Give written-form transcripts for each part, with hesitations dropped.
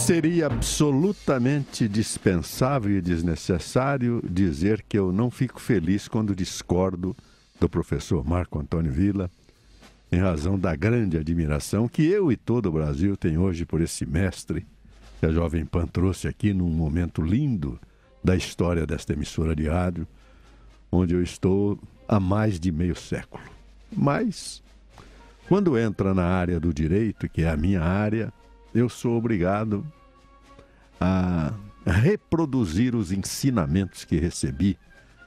Seria absolutamente dispensável e desnecessário dizer que eu não fico feliz quando discordo do professor Marco Antônio Villa, em razão da grande admiração que eu e todo o Brasil tem hoje por esse mestre que a Jovem Pan trouxe aqui num momento lindo da história desta emissora de rádio, onde eu estou há mais de meio século. Mas, quando entra na área do direito, que é a minha área, eu sou obrigado a reproduzir os ensinamentos que recebi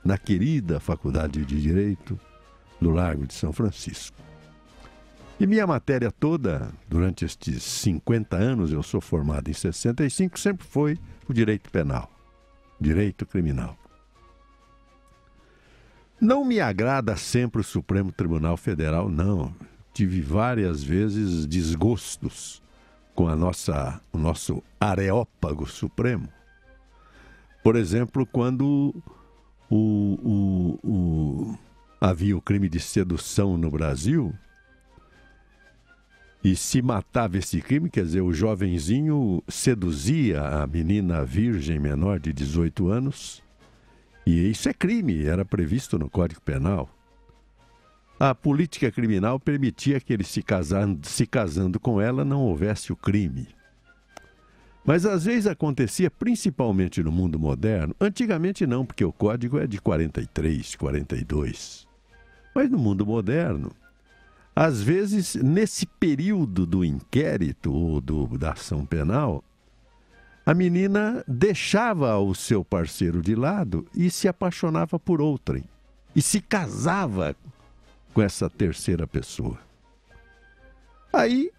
na querida Faculdade de Direito do Largo de São Francisco. E minha matéria toda, durante estes 50 anos, eu sou formado em 65, sempre foi o direito penal, direito criminal. Não me agrada sempre o Supremo Tribunal Federal, não. Tive várias vezes desgostos com o nosso Areópago Supremo. Por exemplo, quando havia o crime de sedução no Brasil e se matava esse crime, quer dizer, o jovenzinho seduzia a menina virgem menor de 18 anos, e isso é crime, era previsto no Código Penal. A política criminal permitia que ele se casando com ela não houvesse o crime. Mas às vezes acontecia, principalmente no mundo moderno, antigamente não, porque o código é de 43, 42. Mas no mundo moderno, às vezes, nesse período do inquérito ou da ação penal, a menina deixava o seu parceiro de lado e se apaixonava por outrem. E se casava com essa terceira pessoa. Aí,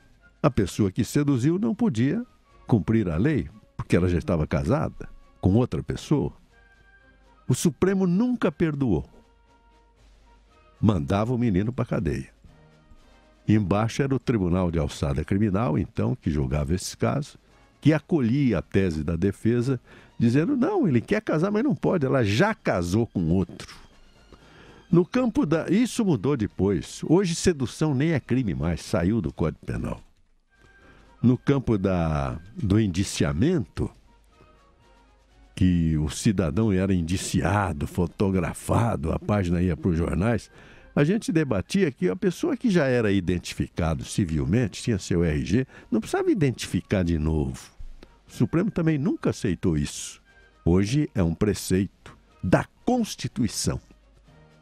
a pessoa que seduziu não podia cumprir a lei, porque ela já estava casada com outra pessoa. O Supremo nunca perdoou. Mandava o menino para a cadeia. Embaixo era o Tribunal de Alçada Criminal, então, que julgava esse caso, que acolhia a tese da defesa, dizendo, não, ele quer casar, mas não pode, ela já casou com outro. No campo da... Isso mudou depois. Hoje, sedução nem é crime mais, saiu do Código Penal. No campo do indiciamento, que o cidadão era indiciado, fotografado, a página ia para os jornais, a gente debatia que a pessoa que já era identificado civilmente, tinha seu RG, não precisava identificar de novo. O Supremo também nunca aceitou isso. Hoje é um preceito da Constituição.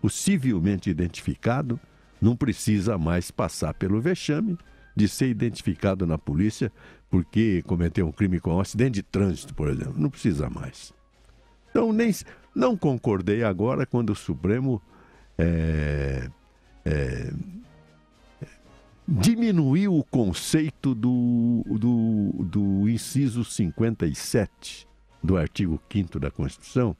O civilmente identificado não precisa mais passar pelo vexame de ser identificado na polícia porque cometeu um crime com um acidente de trânsito, por exemplo. Não precisa mais. Então, não concordei agora quando o Supremo diminuiu o conceito do inciso 57 do artigo 5º da Constituição,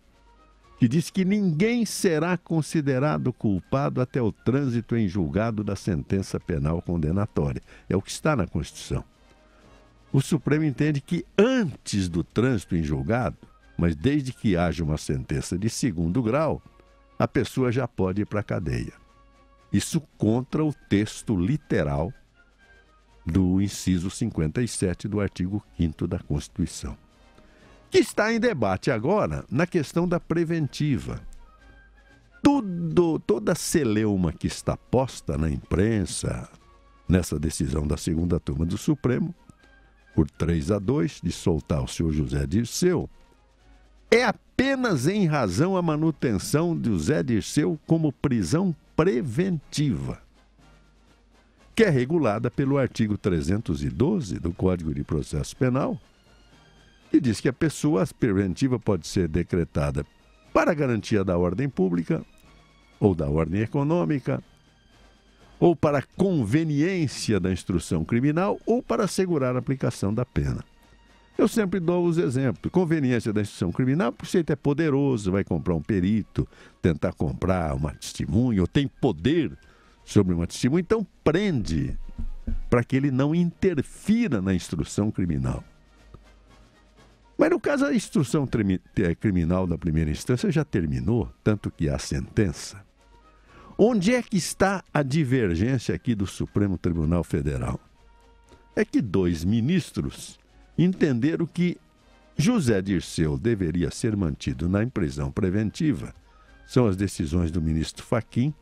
que diz que ninguém será considerado culpado até o trânsito em julgado da sentença penal condenatória. É o que está na Constituição. O Supremo entende que antes do trânsito em julgado, mas desde que haja uma sentença de segundo grau, a pessoa já pode ir para a cadeia. Isso contra o texto literal do inciso 57 do artigo 5º da Constituição, que está em debate agora na questão da preventiva. Toda a celeuma que está posta na imprensa nessa decisão da segunda turma do Supremo, por 3-2, de soltar o senhor José Dirceu, é apenas em razão à manutenção de José Dirceu como prisão preventiva, que é regulada pelo artigo 312 do Código de Processo Penal, que diz que a pessoa preventiva pode ser decretada para a garantia da ordem pública, ou da ordem econômica, ou para a conveniência da instrução criminal, ou para assegurar a aplicação da pena. Eu sempre dou os exemplos. Conveniência da instrução criminal, porque o sujeito é poderoso, vai comprar um perito, tentar comprar uma testemunha, ou tem poder sobre uma testemunha, então prende para que ele não interfira na instrução criminal. Mas no caso, a instrução criminal da primeira instância já terminou, tanto que há sentença. Onde é que está a divergência aqui do Supremo Tribunal Federal? É que 2 ministros entenderam que José Dirceu deveria ser mantido na prisão preventiva. São as decisões do ministro Fachin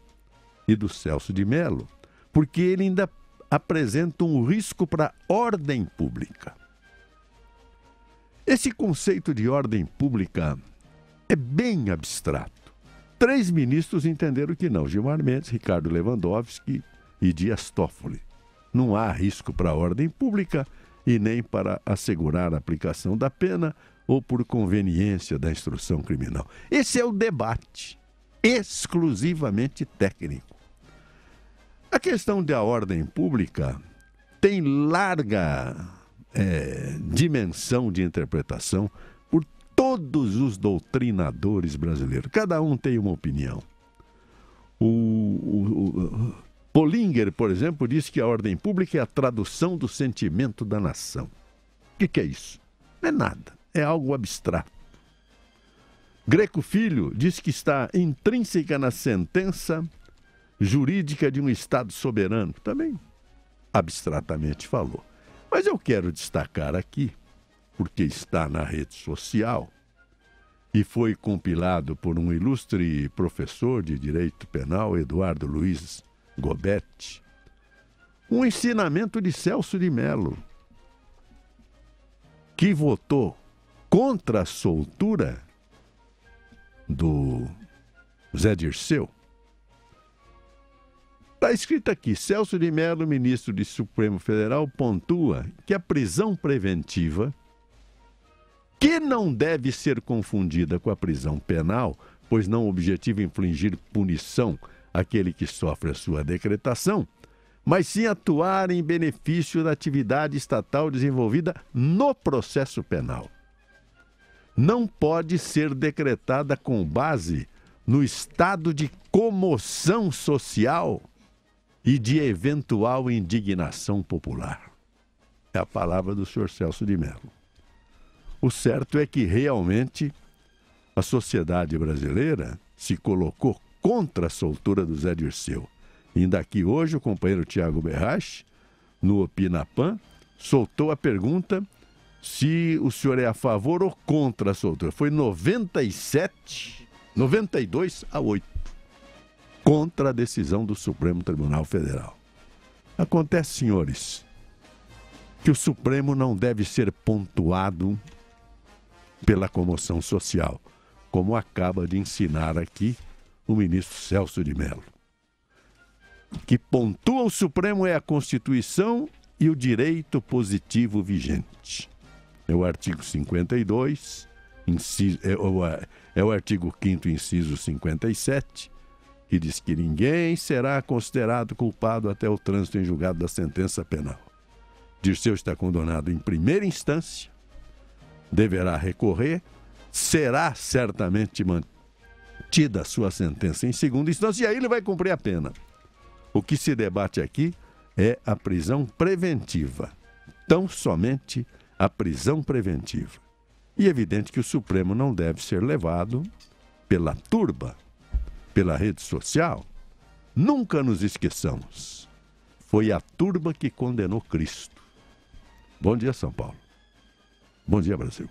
e do Celso de Mello, porque ele ainda apresenta um risco para a ordem pública. Esse conceito de ordem pública é bem abstrato. 3 ministros entenderam que não: Gilmar Mendes, Ricardo Lewandowski e Dias Toffoli. Não há risco para a ordem pública e nem para assegurar a aplicação da pena ou por conveniência da instrução criminal. Esse é o debate, exclusivamente técnico. A questão da ordem pública tem larga dimensão de interpretação por todos os doutrinadores brasileiros. Cada um tem uma opinião. Pollinger, por exemplo, diz que a ordem pública é a tradução do sentimento da nação. O que é isso? Não é nada, é algo abstrato. Greco Filho diz que está intrínseca na sentença jurídica de um Estado soberano. Também abstratamente falou. Mas eu quero destacar aqui, porque está na rede social e foi compilado por um ilustre professor de direito penal, Eduardo Luiz Gobetti, um ensinamento de Celso de Mello, que votou contra a soltura do Zé Dirceu. Está escrito aqui: Celso de Mello, ministro do Supremo Federal, pontua que a prisão preventiva, que não deve ser confundida com a prisão penal, pois não objetiva infligir punição àquele que sofre a sua decretação, mas sim atuar em benefício da atividade estatal desenvolvida no processo penal, não pode ser decretada com base no estado de comoção social e de eventual indignação popular. É a palavra do senhor Celso de Mello. O certo é que realmente a sociedade brasileira se colocou contra a soltura do Zé Dirceu. Ainda aqui hoje o companheiro Tiago Berrache, no Opinapan, soltou a pergunta se o senhor é a favor ou contra a soltura. Foi 92-8. Contra a decisão do Supremo Tribunal Federal. Acontece, senhores, que o Supremo não deve ser pontuado pela comoção social, como acaba de ensinar aqui o ministro Celso de Mello. O que pontua o Supremo é a Constituição e o direito positivo vigente. É o artigo 52, é o artigo 5º, inciso 57, que diz que ninguém será considerado culpado até o trânsito em julgado da sentença penal. Dirceu está condenado em primeira instância, deverá recorrer, será certamente mantida a sua sentença em segunda instância e aí ele vai cumprir a pena. O que se debate aqui é a prisão preventiva, tão somente a prisão preventiva. E é evidente que o Supremo não deve ser levado pela turba, pela rede social. Nunca nos esqueçamos. Foi a turba que condenou Cristo. Bom dia, São Paulo. Bom dia, Brasil.